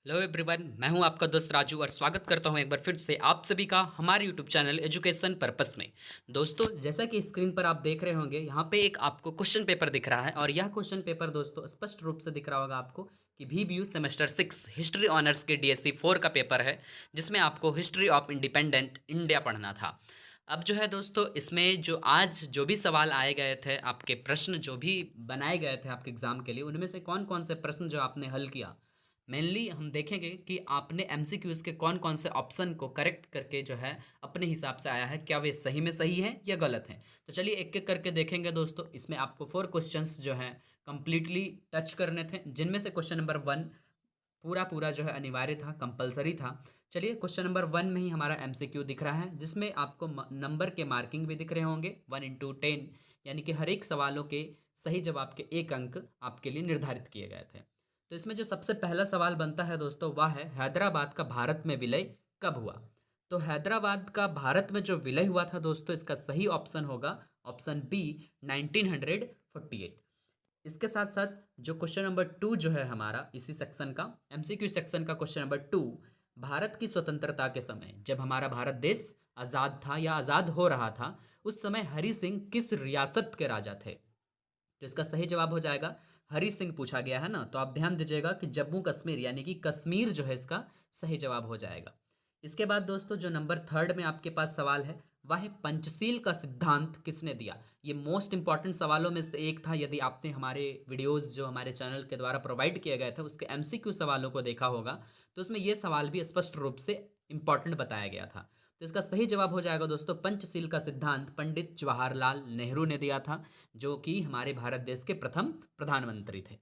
Hello everyone, मैं हूं आपका दोस्त राजू और स्वागत करता हूं एक बार फिर से आप सभी का हमारे यूट्यूब चैनल एजुकेशन पर्पस में। दोस्तों, जैसा कि स्क्रीन पर आप देख रहे होंगे, यहाँ पे एक आपको क्वेश्चन पेपर दिख रहा है और यह क्वेश्चन पेपर दोस्तों स्पष्ट रूप से दिख रहा होगा आपको कि VBU सेमेस्टर 6 हिस्ट्री ऑनर्स के DSC 4 का पेपर है, जिसमें आपको हिस्ट्री ऑफ इंडिपेंडेंट इंडिया पढ़ना था। अब जो है दोस्तों, इसमें जो आज जो भी सवाल आए गए थे, आपके प्रश्न जो भी बनाए गए थे आपके एग्जाम के लिए, उनमें से कौन कौन से प्रश्न जो आपने हल किया, मेनली हम देखेंगे कि आपने एमसीक्यूज के कौन कौन से ऑप्शन को करेक्ट करके जो है अपने हिसाब से आया है, क्या वे सही में सही है या गलत है। तो चलिए एक एक करके देखेंगे दोस्तों। इसमें आपको 4 क्वेश्चंस जो हैं कंप्लीटली टच करने थे, जिनमें से क्वेश्चन नंबर 1 पूरा पूरा जो है अनिवार्य था, कंपलसरी था। चलिए क्वेश्चन नंबर 1 में ही हमारा एमसीक्यू दिख रहा है, जिसमें आपको नंबर के मार्किंग भी दिख रहे होंगे 1 into 10, यानी कि हर एक सवालों के सही जवाब के 1 अंक आपके लिए निर्धारित किए गए थे। तो इसमें जो सबसे पहला सवाल बनता है दोस्तों, वह है हैदराबाद का भारत में विलय कब हुआ। तो हैदराबाद का भारत में जो विलय हुआ था दोस्तों, इसका सही ऑप्शन होगा ऑप्शन बी, 1948। इसके साथ साथ जो क्वेश्चन नंबर 2 जो है हमारा इसी सेक्शन का एमसीक्यू सेक्शन का क्वेश्चन नंबर 2, भारत की स्वतंत्रता के समय जब हमारा भारत देश आज़ाद था या आज़ाद हो रहा था, उस समय हरि सिंह किस रियासत के राजा थे। तो इसका सही जवाब हो जाएगा हरि सिंह, पूछा गया है ना, तो आप ध्यान दीजिएगा कि जम्मू कश्मीर यानी कि कश्मीर जो है इसका सही जवाब हो जाएगा। इसके बाद दोस्तों जो नंबर 3 में आपके पास सवाल है, वह है पंचशील का सिद्धांत किसने दिया। ये मोस्ट इंपॉर्टेंट सवालों में से एक था। यदि आपने हमारे वीडियोस जो हमारे चैनल के द्वारा प्रोवाइड किए गए थे उसके एमसीक्यू सवालों को देखा होगा, तो उसमें ये सवाल भी स्पष्ट रूप से इंपॉर्टेंट बताया गया था। तो इसका सही जवाब हो जाएगा दोस्तों, पंचशील का सिद्धांत पंडित जवाहरलाल नेहरू ने दिया था, जो कि हमारे भारत देश के प्रथम प्रधानमंत्री थे।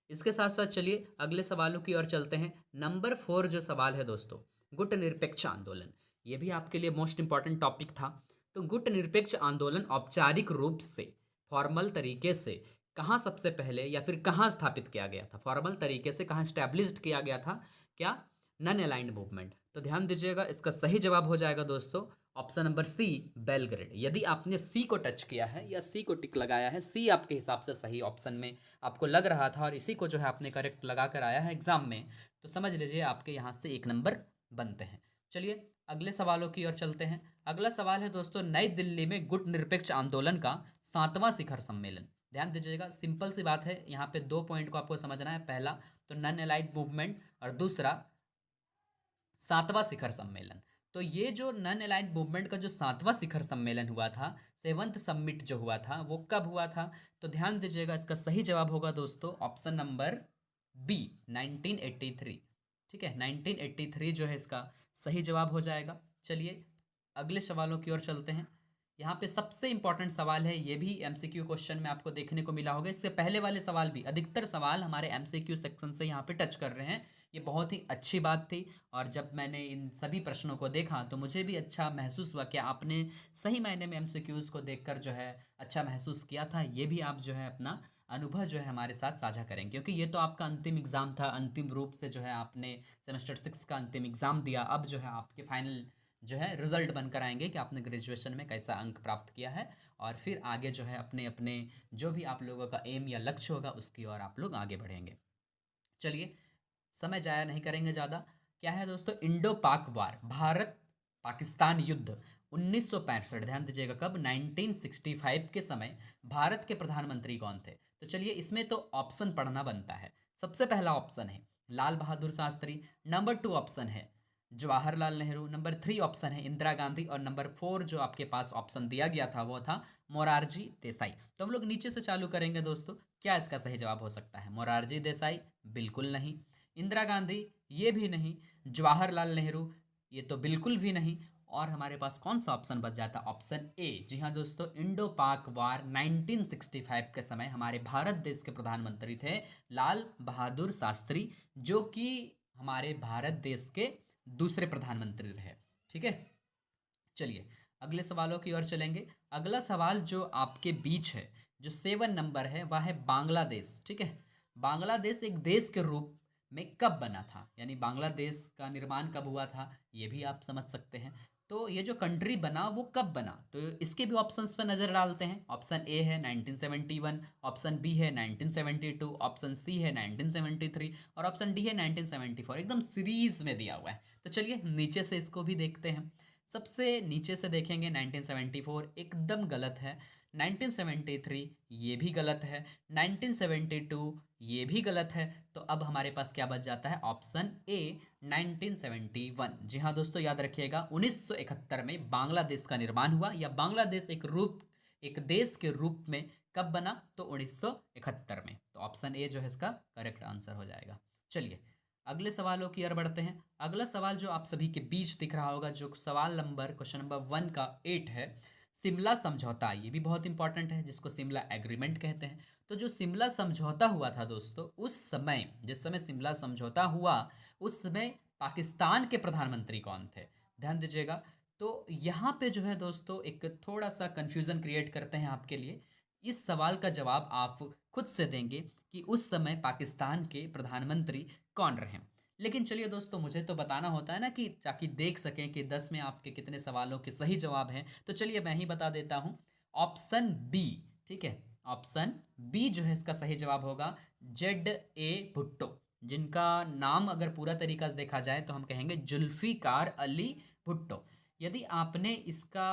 इसके साथ साथ चलिए अगले सवालों की ओर चलते हैं। नंबर 4 जो सवाल है दोस्तों, गुट निरपेक्ष आंदोलन, ये भी आपके लिए मोस्ट इंपॉर्टेंट टॉपिक था। तो गुट निरपेक्ष आंदोलन औपचारिक रूप से, फॉर्मल तरीके से कहाँ सबसे पहले या फिर कहाँ स्थापित किया गया था, फॉर्मल तरीके से कहाँ स्टैब्लिश्ड किया गया था, क्या नन अलाइंड मूवमेंट। तो ध्यान दीजिएगा, इसका सही जवाब हो जाएगा दोस्तों ऑप्शन नंबर सी, बेलग्रेड। यदि आपने सी को टच किया है या सी को टिक लगाया है, सी आपके हिसाब से सही ऑप्शन में आपको लग रहा था और इसी को जो है आपने करेक्ट लगा कर आया है एग्जाम में, तो समझ लीजिए आपके यहाँ से 1 नंबर बनते हैं। चलिए अगले सवालों की ओर चलते हैं। अगला सवाल है दोस्तों, नई दिल्ली में गुट निरपेक्ष आंदोलन का 7वां शिखर सम्मेलन। ध्यान दीजिएगा, सिंपल सी बात है, यहाँ पे 2 पॉइंट को आपको समझना है। पहला तो नन अलाइड मूवमेंट और दूसरा 7वां शिखर सम्मेलन। तो ये जो नन अलाइंड मूवमेंट का जो 7वां शिखर सम्मेलन हुआ था, सेवंथ समिट जो हुआ था, वो कब हुआ था। तो ध्यान दीजिएगा, इसका सही जवाब होगा दोस्तों ऑप्शन नंबर बी, 1983। ठीक है, 1983 जो है इसका सही जवाब हो जाएगा। चलिए अगले सवालों की ओर चलते हैं। यहाँ पे सबसे इंपॉर्टेंट सवाल है, ये भी एमसीक्यू क्वेश्चन में आपको देखने को मिला होगा। इससे पहले वाले सवाल भी, अधिकतर सवाल हमारे एमसीक्यू सेक्शन से यहाँ पे टच कर रहे हैं। ये बहुत ही अच्छी बात थी और जब मैंने इन सभी प्रश्नों को देखा तो मुझे भी अच्छा महसूस हुआ कि आपने सही मायने में एमसीक्यूज़ को देखकर जो है अच्छा महसूस किया था। ये भी आप जो है अपना अनुभव जो है हमारे साथ साझा करें, क्योंकि ये तो आपका अंतिम एग्ज़ाम था। अंतिम रूप से जो है आपने सेमेस्टर 6 का अंतिम एग्ज़ाम दिया। अब जो है आपके फाइनल जो है रिजल्ट बनकर आएंगे कि आपने ग्रेजुएशन में कैसा अंक प्राप्त किया है, और फिर आगे जो है अपने अपने जो भी आप लोगों का एम या लक्ष्य होगा उसकी ओर आप लोग आगे बढ़ेंगे। चलिए समय जाया नहीं करेंगे ज़्यादा। क्या है दोस्तों, इंडो पाक वार, भारत पाकिस्तान युद्ध 1965, ध्यान दीजिएगा कब, 1965 के समय भारत के प्रधानमंत्री कौन थे। तो चलिए इसमें तो ऑप्शन पढ़ना बनता है। सबसे पहला ऑप्शन है लाल बहादुर शास्त्री, नंबर 2 ऑप्शन है जवाहरलाल नेहरू, नंबर 3 ऑप्शन है इंदिरा गांधी, और नंबर 4 जो आपके पास ऑप्शन दिया गया था वो था मोरारजी देसाई। तो हम लोग नीचे से चालू करेंगे दोस्तों। क्या इसका सही जवाब हो सकता है, मोरारजी देसाई बिल्कुल नहीं, इंदिरा गांधी ये भी नहीं, जवाहरलाल नेहरू ये तो बिल्कुल भी नहीं, और हमारे पास कौन सा ऑप्शन बच जाता है, ऑप्शन ए। जी हाँ दोस्तों, इंडो पाक वार 1965 के समय हमारे भारत देश के प्रधानमंत्री थे लाल बहादुर शास्त्री, जो कि हमारे भारत देश के दूसरे प्रधानमंत्री रहे। ठीक है, चलिए अगले सवालों की ओर चलेंगे। अगला सवाल जो आपके बीच है, जो 7 नंबर है, वह है बांग्लादेश। ठीक है, बांग्लादेश एक देश के रूप में कब बना था, यानी बांग्लादेश का निर्माण कब हुआ था, ये भी आप समझ सकते हैं। तो ये जो कंट्री बना वो कब बना, तो इसके भी ऑप्शंस पर नज़र डालते हैं। ऑप्शन ए है 1971, ऑप्शन बी है 1972, ऑप्शन सी है 1973 और ऑप्शन डी है 1974। एकदम सीरीज में दिया हुआ है। तो चलिए नीचे से इसको भी देखते हैं। सबसे नीचे से देखेंगे 1974 एकदम गलत है, 1973 ये भी गलत है, 1972 ये भी गलत है। तो अब हमारे पास क्या बच जाता है, ऑप्शन ए 1971। जी हाँ दोस्तों, याद रखिएगा 1971 में बांग्लादेश का निर्माण हुआ, या बांग्लादेश एक देश के रूप में कब बना, तो 1971 में। तो ऑप्शन ए जो है इसका करेक्ट आंसर हो जाएगा। चलिए अगले सवालों की ओर बढ़ते हैं। अगला सवाल जो आप सभी के बीच दिख रहा होगा, जो सवाल नंबर क्वेश्चन नंबर 1 का 8 है, शिमला समझौता। ये भी बहुत इंपॉर्टेंट है, जिसको शिमला एग्रीमेंट कहते हैं। तो जो शिमला समझौता हुआ था दोस्तों, उस समय जिस समय शिमला समझौता हुआ उस समय पाकिस्तान के प्रधानमंत्री कौन थे, ध्यान दीजिएगा। तो यहाँ पे जो है दोस्तों एक थोड़ा सा कंफ्यूजन क्रिएट करते हैं आपके लिए। इस सवाल का जवाब आप खुद से देंगे कि उस समय पाकिस्तान के प्रधानमंत्री कौन रहे। लेकिन चलिए दोस्तों, मुझे तो बताना होता है ना, कि ताकि देख सकें कि 10 में आपके कितने सवालों के सही जवाब हैं। तो चलिए मैं ही बता देता हूँ, ऑप्शन बी। ठीक है, ऑप्शन बी जो है इसका सही जवाब होगा, ZA भुट्टो, जिनका नाम अगर पूरा तरीका से देखा जाए तो हम कहेंगे जुल्फिकार अली भुट्टो। यदि आपने इसका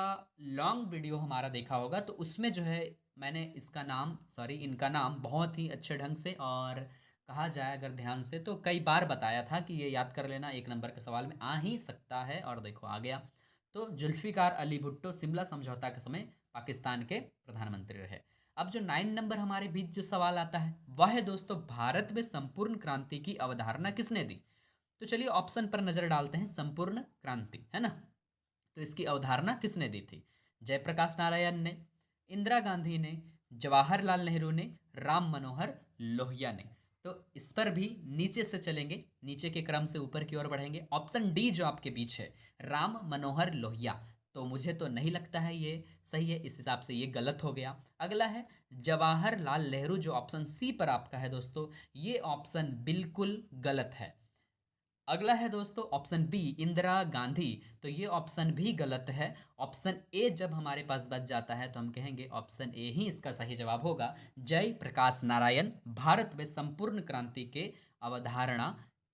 लॉन्ग वीडियो हमारा देखा होगा तो उसमें जो है मैंने इनका नाम बहुत ही अच्छे ढंग से, और कहा जाए अगर ध्यान से, तो कई बार बताया था कि ये याद कर लेना, 1 नंबर के सवाल में आ ही सकता है, और देखो आ गया। तो जुल्फिकार अली भुट्टो शिमला समझौता के समय पाकिस्तान के प्रधानमंत्री रहे। अब जो 9 नंबर हमारे बीच जो सवाल आता है वह है दोस्तों, भारत में संपूर्ण क्रांति की अवधारणा किसने दी। तो चलिए ऑप्शन पर नजर डालते हैं। संपूर्ण क्रांति है ना, तो इसकी अवधारणा किसने दी थी, जयप्रकाश नारायण ने, इंदिरा गांधी ने, जवाहरलाल नेहरू ने, राम मनोहर लोहिया ने। तो इस पर भी नीचे से चलेंगे, नीचे के क्रम से ऊपर की ओर बढ़ेंगे। ऑप्शन डी जो आपके बीच है, राम मनोहर लोहिया, तो मुझे तो नहीं लगता है ये सही है, इस हिसाब से ये गलत हो गया। अगला है जवाहरलाल नेहरू, जो ऑप्शन सी पर आपका है दोस्तों, ये ऑप्शन बिल्कुल गलत है। अगला है दोस्तों ऑप्शन बी इंदिरा गांधी, तो ये ऑप्शन भी गलत है। ऑप्शन ए जब हमारे पास बच जाता है तो हम कहेंगे ऑप्शन ए ही इसका सही जवाब होगा, जय प्रकाश नारायण। भारत में संपूर्ण क्रांति के अवधारणा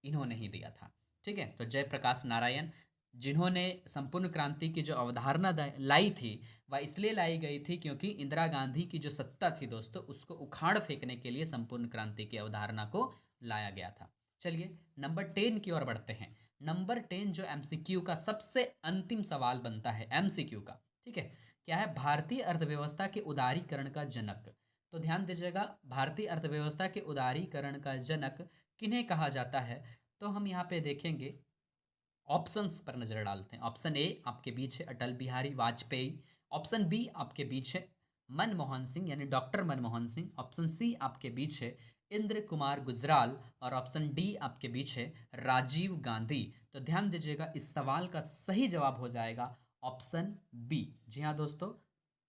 इन्होंने ही दिया था। ठीक है, तो जय प्रकाश नारायण जिन्होंने संपूर्ण क्रांति की जो अवधारणा लाई थी, वह इसलिए लाई गई थी क्योंकि इंदिरा गांधी की जो सत्ता थी दोस्तों, उसको उखाड़ फेंकने के लिए संपूर्ण क्रांति की अवधारणा को लाया गया था। चलिए नंबर 10 की ओर बढ़ते हैं। नंबर 10 जो एमसीक्यू का सबसे अंतिम सवाल बनता है, एमसीक्यू का। ठीक है, क्या है, भारतीय अर्थव्यवस्था के उदारीकरण का जनक। तो ध्यान दीजिएगा, भारतीय अर्थव्यवस्था के उदारीकरण का जनक किन्हें कहा जाता है, तो हम यहाँ पे देखेंगे, ऑप्शंस पर नजर डालते हैं। ऑप्शन ए आपके बीच है अटल बिहारी वाजपेयी, ऑप्शन बी आपके बीच है मनमोहन सिंह यानी doctor Manmohan Singh, option C आपके बीच है इंद्र कुमार गुजराल, और ऑप्शन डी आपके बीच है राजीव गांधी। तो ध्यान दीजिएगा, इस सवाल का सही जवाब हो जाएगा ऑप्शन बी। जी हाँ दोस्तों,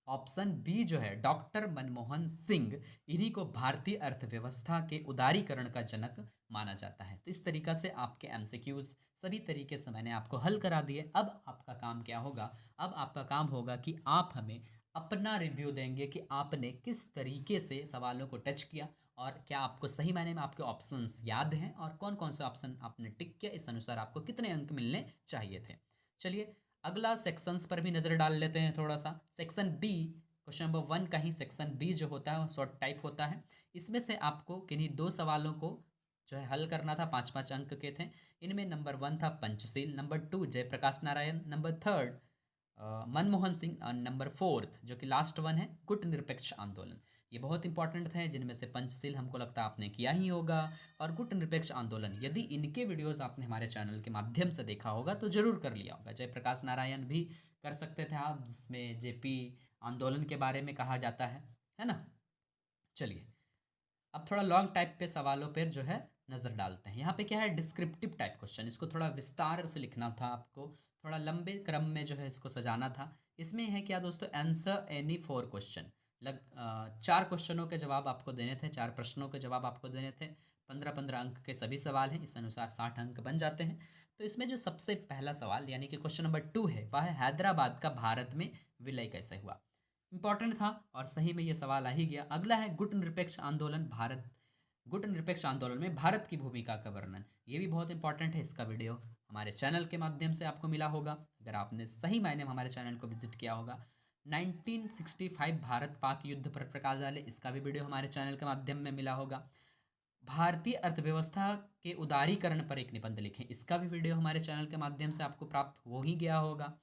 ऑप्शन बी जो है डॉक्टर मनमोहन सिंह, इन्हीं को भारतीय अर्थव्यवस्था के उदारीकरण का जनक माना जाता है। तो इस तरीका से आपके एमसीक्यूज सभी तरीके से मैंने आपको हल करा दिए। अब आपका काम क्या होगा, अब आपका काम होगा कि आप हमें अपना रिव्यू देंगे कि आपने किस तरीके से सवालों को टच किया, और क्या आपको सही मायने में आपके ऑप्शंस याद हैं, और कौन कौन से ऑप्शन आपने टिक किया, इस अनुसार आपको कितने अंक मिलने चाहिए थे। चलिए अगला सेक्शंस पर भी नज़र डाल लेते हैं थोड़ा सा। सेक्शन बी, क्वेश्चन नंबर 1 का ही सेक्शन बी जो होता है वो शॉर्ट टाइप होता है। इसमें से आपको किन्हीं 2 सवालों को जो है हल करना था, 5-5 अंक के थे। इनमें नंबर 1 था पंचशील, नंबर 2 जयप्रकाश नारायण, नंबर 3 मनमोहन सिंह, और नंबर 4 जो कि लास्ट वन है गुट निरपेक्ष आंदोलन। ये बहुत इंपॉर्टेंट थे, जिनमें से पंचशील हमको लगता है आपने किया ही होगा, और गुट निरपेक्ष आंदोलन यदि इनके वीडियोस आपने हमारे चैनल के माध्यम से देखा होगा तो जरूर कर लिया होगा। जयप्रकाश नारायण भी कर सकते थे आप, जिसमें जेपी आंदोलन के बारे में कहा जाता है ना। चलिए अब थोड़ा लॉन्ग टाइप पे सवालों पर जो है नज़र डालते हैं। यहाँ पे क्या है, डिस्क्रिप्टिव टाइप क्वेश्चन, इसको थोड़ा विस्तार से लिखना था आपको, थोड़ा लंबे क्रम में जो है इसको सजाना था। इसमें है क्या दोस्तों, आंसर एनी 4 क्वेश्चन, 4 क्वेश्चनों के जवाब आपको देने थे, 4 प्रश्नों के जवाब आपको देने थे। 15-15 अंक के सभी सवाल हैं, इस अनुसार 60 अंक बन जाते हैं। तो इसमें जो सबसे पहला सवाल यानी कि क्वेश्चन नंबर 2 है, वह है हैदराबाद का भारत में विलय कैसे हुआ। इंपॉर्टेंट था और सही में ये सवाल आ ही गया। अगला है गुट निरपेक्ष आंदोलन में भारत की भूमिका का वर्णन। ये भी बहुत इंपॉर्टेंट है, इसका वीडियो हमारे चैनल के माध्यम से आपको मिला होगा, अगर आपने सही मायने में हमारे चैनल को विजिट किया होगा। 1965 भारत पाक युद्ध पर प्रकाश डाले, इसका भी वीडियो हमारे चैनल के माध्यम में मिला होगा। भारतीय अर्थव्यवस्था के उदारीकरण पर एक निबंध लिखें, इसका भी वीडियो हमारे चैनल के माध्यम से आपको प्राप्त हो ही गया होगा।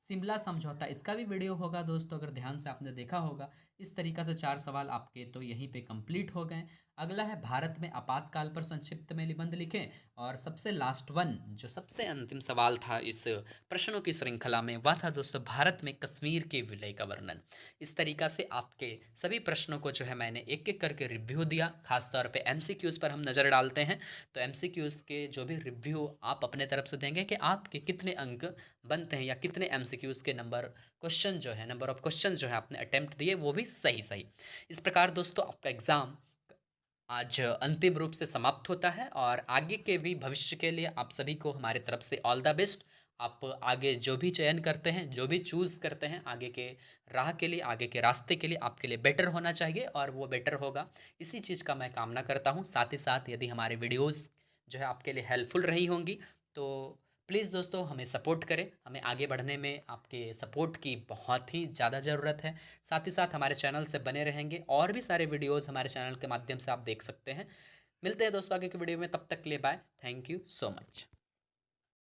शिमला समझौता, इसका भी वीडियो होगा दोस्तों, अगर ध्यान से आपने देखा होगा। इस तरीक़ा से 4 सवाल आपके तो यहीं पे कंप्लीट हो गए। अगला है भारत में आपातकाल पर संक्षिप्त में निबंध लिखें। और सबसे लास्ट वन, जो सबसे अंतिम सवाल था इस प्रश्नों की श्रृंखला में, वह था दोस्तों भारत में कश्मीर के विलय का वर्णन। इस तरीक़ा से आपके सभी प्रश्नों को जो है मैंने एक एक करके रिव्यू दिया। खासतौर पे एमसीक्यूज़ पर हम नज़र डालते हैं, तो एमसीक्यूज़ के जो भी रिव्यू आप अपने तरफ से देंगे कि आपके कितने अंक बनते हैं या कितने एमसीक्यूज़ के नंबर ऑफ क्वेश्चन जो है आपने अटेम्प्ट दिए वो भी सही। इस प्रकार दोस्तों आपका एग्ज़ाम आज अंतिम रूप से समाप्त होता है और आगे के भी भविष्य के लिए आप सभी को हमारे तरफ से ऑल द बेस्ट। आप आगे जो भी चयन करते हैं, जो भी चूज़ करते हैं, आगे के राह के लिए, आगे के रास्ते के लिए आपके लिए बेटर होना चाहिए और वो बेटर होगा, इसी चीज़ का मैं कामना करता हूँ। साथ ही साथ यदि हमारे वीडियोज़ जो है आपके लिए हेल्पफुल रही होंगी तो प्लीज़ दोस्तों हमें सपोर्ट करें। हमें आगे बढ़ने में आपके सपोर्ट की बहुत ही ज़्यादा ज़रूरत है। साथ ही साथ हमारे चैनल से बने रहेंगे, और भी सारे वीडियोज़ हमारे चैनल के माध्यम से आप देख सकते हैं। मिलते हैं दोस्तों आगे की वीडियो में, तब तक के लिए bye. Thank you so much.